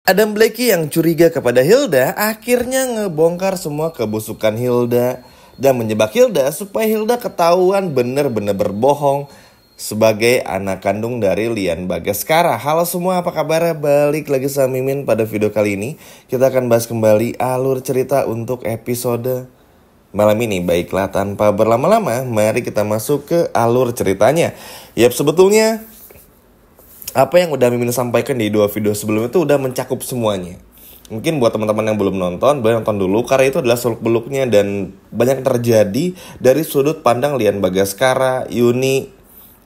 Adam Blackie yang curiga kepada Hilda akhirnya ngebongkar semua kebusukan Hilda dan menjebak Hilda supaya Hilda ketahuan benar-benar berbohong sebagai anak kandung dari Lian Bagaskara. Halo semua, apa kabar? Balik lagi sama Mimin pada video kali ini. Kita akan bahas kembali alur cerita untuk episode malam ini. Baiklah, tanpa berlama-lama, mari kita masuk ke alur ceritanya. Yap, sebetulnya apa yang udah Mimin sampaikan di 2 video sebelumnya itu udah mencakup semuanya. Mungkin buat teman-teman yang belum nonton, boleh nonton dulu karena itu adalah seluk-beluknya dan banyak terjadi dari sudut pandang Lian Bagaskara, Yuni,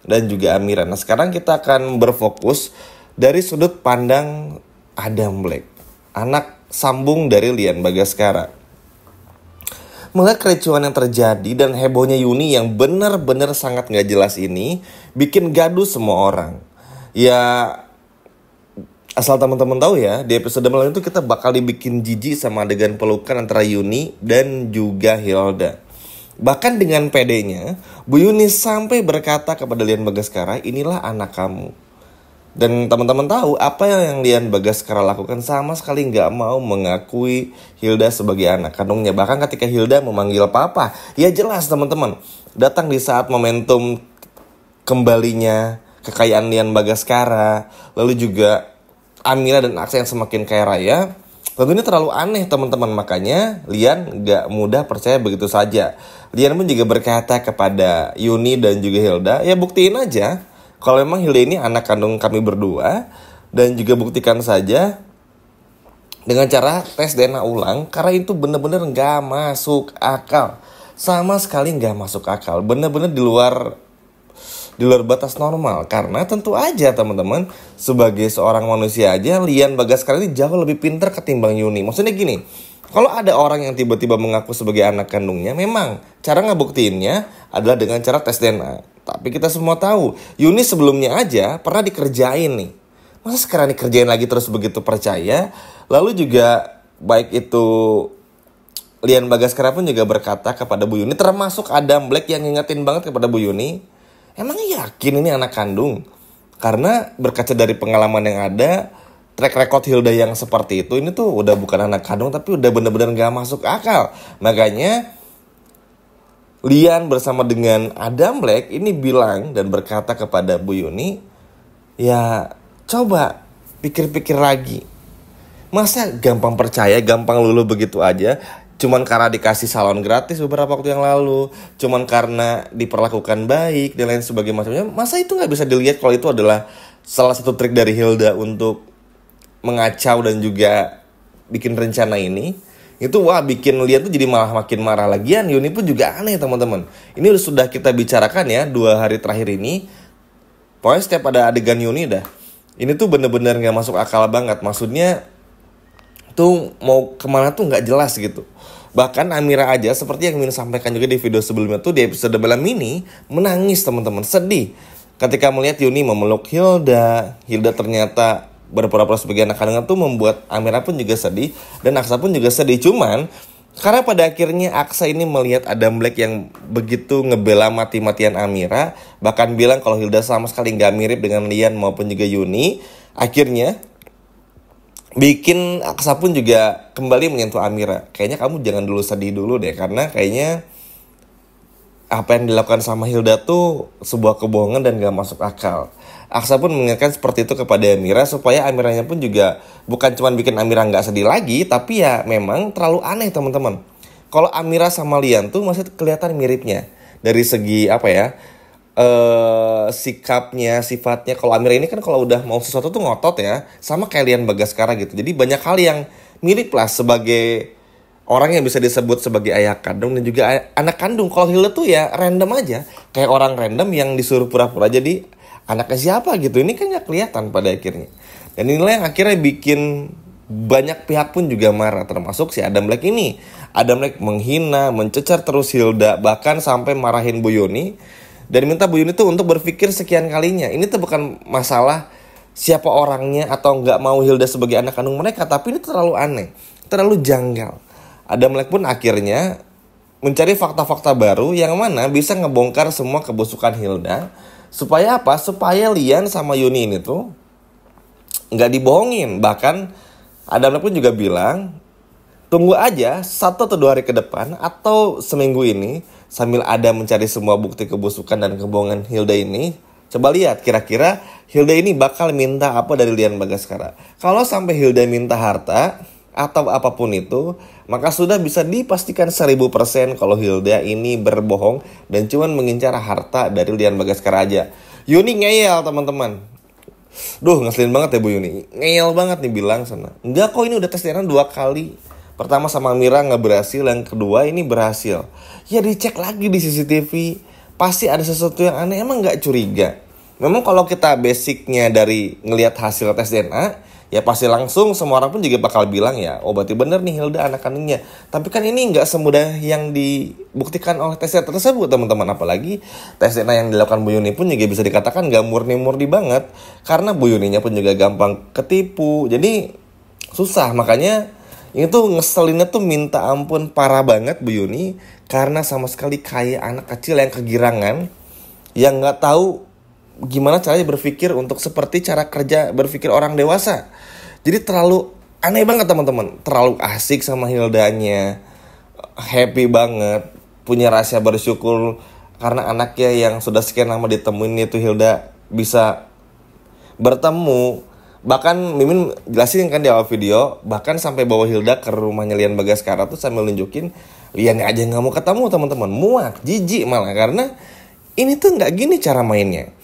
dan juga Amira. Nah, sekarang kita akan berfokus dari sudut pandang Adam Black, anak sambung dari Lian Bagaskara. Melihat kericuan yang terjadi dan hebohnya Yuni yang benar-benar sangat gak jelas ini bikin gaduh semua orang. Ya, asal teman-teman tahu ya, di episode malam itu kita bakal dibikin jijik sama adegan pelukan antara Yuni dan juga Hilda. Bahkan dengan pedenya, Bu Yuni sampai berkata kepada Lian Bagaskara, inilah anak kamu. Dan teman-teman tahu apa yang Lian Bagaskara lakukan, sama sekali gak mau mengakui Hilda sebagai anak kandungnya. Bahkan ketika Hilda memanggil papa, ya jelas teman-teman, datang di saat momentum kembalinya kekayaan Lian Bagaskara, lalu juga Amira dan Aksa yang semakin kaya raya. Tentu ini terlalu aneh teman-teman, makanya Lian gak mudah percaya begitu saja. Lian pun juga berkata kepada Yuni dan juga Hilda, ya buktiin aja kalau memang Hilda ini anak kandung kami berdua, dan juga buktikan saja dengan cara tes DNA ulang, karena itu benar-benar gak masuk akal. Sama sekali gak masuk akal, benar-benar di luar batas normal. Karena tentu aja teman-teman, sebagai seorang manusia aja Lian Bagaskara ini jauh lebih pintar ketimbang Yuni. Maksudnya gini, kalau ada orang yang tiba-tiba mengaku sebagai anak kandungnya, memang cara ngebuktiinnya adalah dengan cara tes DNA. Tapi kita semua tahu, Yuni sebelumnya aja pernah dikerjain nih. Masa sekarang dikerjain lagi terus begitu percaya? Lalu juga baik itu Lian Bagaskara pun juga berkata kepada Bu Yuni, termasuk Adam Black yang ngingetin banget kepada Bu Yuni, emang yakin ini anak kandung? Karena berkaca dari pengalaman yang ada, track record Hilda yang seperti itu, ini tuh udah bukan anak kandung, tapi udah bener-bener gak masuk akal. Makanya Lian bersama dengan Adam Black ini bilang dan berkata kepada Bu Yuni, ya coba pikir-pikir lagi. Masa gampang percaya, gampang luluh begitu aja? Cuman karena dikasih salon gratis beberapa waktu yang lalu, cuman karena diperlakukan baik dan lain sebagainya macamnya. Masa itu gak bisa dilihat kalau itu adalah salah satu trik dari Hilda untuk mengacau dan juga bikin rencana ini? Itu wah, bikin Lian tuh jadi malah makin marah. Lagian Yuni pun juga aneh teman-teman. Ini sudah kita bicarakan ya 2 hari terakhir ini. Pokoknya setiap ada adegan Yuni dah, ini tuh bener-bener gak masuk akal banget. Maksudnya tuh mau kemana tuh gak jelas gitu. Bahkan Amira aja seperti yang Min sampaikan juga di video sebelumnya tuh, di episode malam ini menangis teman-teman, sedih ketika melihat Yuni memeluk Hilda. Hilda ternyata berpura-pura sebagai anak kandungan tuh membuat Amira pun juga sedih dan Aksa pun juga sedih. Cuman karena pada akhirnya Aksa ini melihat Adam Black yang begitu ngebela mati-matian Amira, bahkan bilang kalau Hilda sama sekali gak mirip dengan Lian maupun juga Yuni, akhirnya bikin Aksa pun juga kembali menyentuh Amira. Kayaknya kamu jangan dulu sedih dulu deh, karena kayaknya apa yang dilakukan sama Hilda tuh sebuah kebohongan dan gak masuk akal. Aksa pun mengingatkan seperti itu kepada Amira supaya Amiranya pun juga bukan cuma bikin Amira gak sedih lagi, tapi ya memang terlalu aneh teman-teman. Kalau Amira sama Lian tuh masih kelihatan miripnya dari segi apa ya, sikapnya, sifatnya. Kalau Amira ini kan kalau udah mau sesuatu tuh ngotot ya, sama kayak Lian Bagaskara gitu. Jadi banyak hal yang mirip lah sebagai orang yang bisa disebut sebagai ayah kandung dan juga anak kandung. Kalau Hilda tuh ya random aja, kayak orang random yang disuruh pura-pura jadi anaknya siapa gitu. Ini kan gak kelihatan pada akhirnya. Dan inilah yang akhirnya bikin banyak pihak pun juga marah, termasuk si Adam Black ini. Adam Black menghina, mencecar terus Hilda, bahkan sampai marahin Bu Yuni dan minta Bu Yuni tuh untuk berpikir sekian kalinya. Ini tuh bukan masalah siapa orangnya atau gak mau Hilda sebagai anak kandung mereka, tapi ini terlalu aneh, terlalu janggal. Adam Black pun akhirnya mencari fakta-fakta baru yang mana bisa ngebongkar semua kebusukan Hilda. Supaya apa? Supaya Lian sama Yuni ini tuh nggak dibohongin. Bahkan Adam Lek pun juga bilang, tunggu aja 1 atau 2 hari ke depan atau seminggu ini sambil Adam mencari semua bukti kebusukan dan kebohongan Hilda ini. Coba lihat kira-kira Hilda ini bakal minta apa dari Lian Bagaskara. Kalau sampai Hilda minta harta atau apapun itu, maka sudah bisa dipastikan 1000% kalau Hilda ini berbohong dan cuma mengincar harta dari Lian Bagaskara aja. Yuni ngeyel teman-teman. Duh, ngeselin banget ya Bu Yuni. Ngeyel banget nih bilang sana. Enggak kok, ini udah tes DNA 2 kali. Pertama sama Mira nggak berhasil, yang kedua ini berhasil. Ya dicek lagi di CCTV. Pasti ada sesuatu yang aneh, emang nggak curiga? Memang kalau kita basicnya dari ngelihat hasil tes DNA, ya pasti langsung semua orang pun juga bakal bilang ya, oh berarti bener nih Hilda anak kandungnya. Tapi kan ini nggak semudah yang dibuktikan oleh tes DNA tersebut teman-teman. Apalagi tes DNA yang dilakukan Bu Yuni pun juga bisa dikatakan nggak murni-murni banget. Karena Bu Yuninya pun juga gampang ketipu. Jadi susah, makanya ini tuh ngeselinnya tuh minta ampun parah banget Bu Yuni. Karena sama sekali kayak anak kecil yang kegirangan, yang nggak tahu gimana caranya berpikir untuk seperti cara kerja berpikir orang dewasa. Jadi terlalu aneh banget teman-teman. Terlalu asik sama Hildanya, happy banget, punya rasa bersyukur karena anaknya yang sudah sekian lama ditemuin itu Hilda bisa bertemu. Bahkan Mimin jelasin kan di awal video, bahkan sampai bawa Hilda ke rumahnya Lian Bagaskara tuh sambil nunjukin Lian aja nggak mau ketemu teman-teman, muak, jijik malah karena ini tuh nggak gini cara mainnya.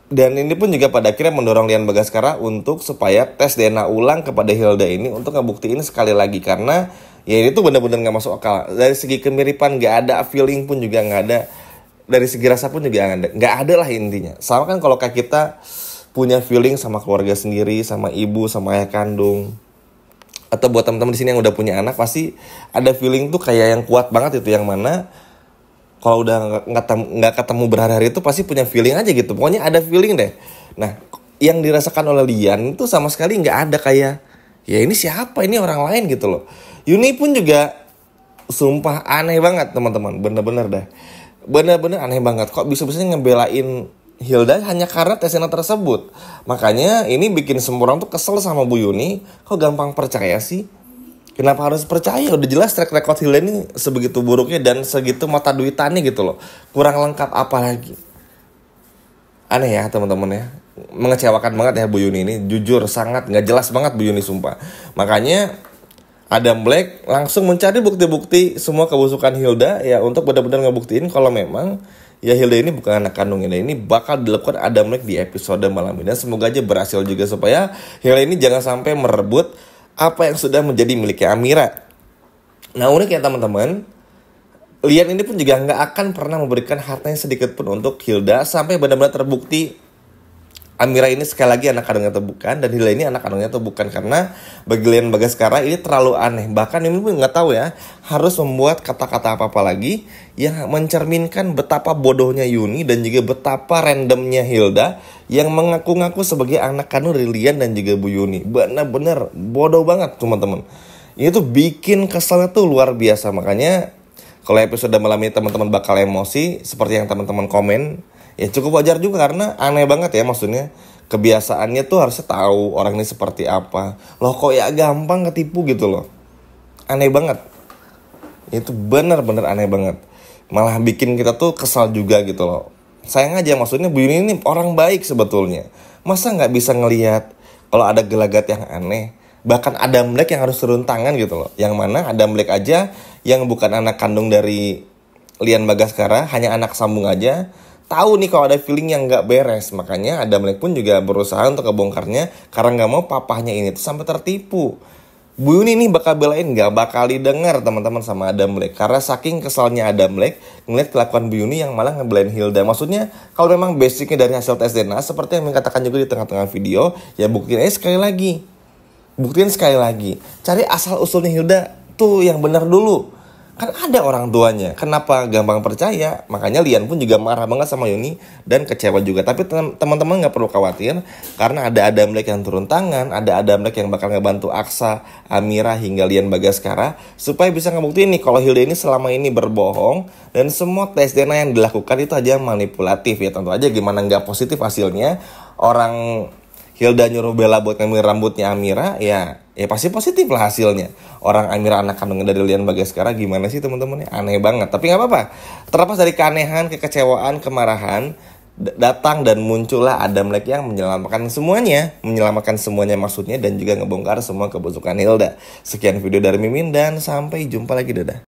Dan ini pun juga pada akhirnya mendorong Lian Bagaskara untuk supaya tes DNA ulang kepada Hilda ini untuk ngebuktiin sekali lagi karena ya ini tuh benar-benar nggak masuk akal. Dari segi kemiripan nggak ada, feeling pun juga nggak ada, dari segi rasa pun juga nggak ada lah intinya. Sama kan kalau kayak kita punya feeling sama keluarga sendiri, sama ibu, sama ayah kandung. Atau buat teman-teman di sini yang udah punya anak pasti ada feeling tuh kayak yang kuat banget itu, yang mana kalau udah nggak ketemu berhari-hari itu pasti punya feeling aja gitu. Pokoknya ada feeling deh. Nah, yang dirasakan oleh Lian itu sama sekali nggak ada kayak ya ini siapa, ini orang lain gitu loh. Yuni pun juga sumpah aneh banget teman-teman, bener-bener dah. Bener-bener aneh banget. Kok bisa-bisanya ngebelain Hilda hanya karena tes DNA tersebut. Makanya ini bikin semua orang tuh kesel sama Bu Yuni. Kok gampang percaya sih? Kenapa harus percaya? Udah jelas track record Hilda ini sebegitu buruknya dan segitu mata duitannya gitu loh. Kurang lengkap apa lagi? Aneh ya teman-teman ya. Mengecewakan banget ya Bu Yuni ini. Jujur sangat gak jelas banget Bu Yuni sumpah. Makanya Adam Black langsung mencari bukti-bukti semua kebusukan Hilda ya untuk benar-benar ngebuktiin kalau memang ya Hilda ini bukan anak kandungnya. Ini bakal dilakukan Adam Black di episode malam ini. Dan semoga aja berhasil juga supaya Hilda ini jangan sampai merebut apa yang sudah menjadi miliknya Amira. Nah unik ya teman-teman, Lian ini pun juga nggak akan pernah memberikan hartanya sedikit pun untuk Hilda sampai benar-benar terbukti Amira ini sekali lagi anak kandungnya atau bukan, dan Hilda ini anak kandungnya atau bukan. Karena bagi Lian Bagaskara ini terlalu aneh. Bahkan ini pun nggak tahu ya harus membuat kata-kata apa-apa lagi yang mencerminkan betapa bodohnya Yuni dan juga betapa randomnya Hilda yang mengaku-ngaku sebagai anak kandung dari Lian dan juga Bu Yuni. Bener-bener bodoh banget teman-teman. Ini tuh bikin keselnya tuh luar biasa. Makanya kalau episode malam ini teman-teman bakal emosi seperti yang teman-teman komen, ya cukup wajar juga karena aneh banget ya, maksudnya kebiasaannya tuh harusnya tahu orang ini seperti apa. Loh kok ya gampang ketipu gitu loh. Aneh banget. Itu bener-bener aneh banget. Malah bikin kita tuh kesal juga gitu loh. Sayang aja, maksudnya Bu Yuni ini orang baik sebetulnya. Masa gak bisa ngelihat kalau ada gelagat yang aneh? Bahkan Adam Black yang harus turun tangan gitu loh. Yang mana Adam Black aja yang bukan anak kandung dari Lian Bagaskara, hanya anak sambung aja, tahu nih kalau ada feeling yang gak beres. Makanya Adam Black pun juga berusaha untuk kebongkarnya karena gak mau papahnya ini tuh sampai tertipu. Bu Yuni ini bakal belain, gak bakal didengar teman-teman sama Adam Black. Karena saking kesalnya Adam Black ngeliat kelakuan Bu Yuni yang malah ngebelain Hilda. Maksudnya kalau memang basicnya dari hasil tes DNA seperti yang dikatakan juga di tengah-tengah video, ya buktiin aja sekali lagi. Buktiin sekali lagi. Cari asal usulnya Hilda tuh yang benar dulu. Kan ada orang tuanya, kenapa gampang percaya? Makanya Lian pun juga marah banget sama Yuni dan kecewa juga. Tapi teman-teman gak perlu khawatir, karena ada Adam Black yang turun tangan, ada Adam Black yang bakal ngebantu Aksa, Amira hingga Lian Bagaskara supaya bisa ngebuktiin nih kalau Hilda ini selama ini berbohong dan semua tes DNA yang dilakukan itu aja manipulatif ya. Tentu aja gimana gak positif hasilnya, orang Hilda nyuruh Bella buat ngambil rambutnya Amira, ya pasti positif lah hasilnya. Orang Amira anak kandungnya dari Lian Bagaskara, gimana sih teman-teman? Aneh banget. Tapi nggak apa-apa. Terlepas dari keanehan, kekecewaan, kemarahan, datang dan muncullah Adam Lake yang menyelamatkan semuanya maksudnya, dan juga ngebongkar semua kebusukan Hilda. Sekian video dari Mimin dan sampai jumpa lagi, dadah.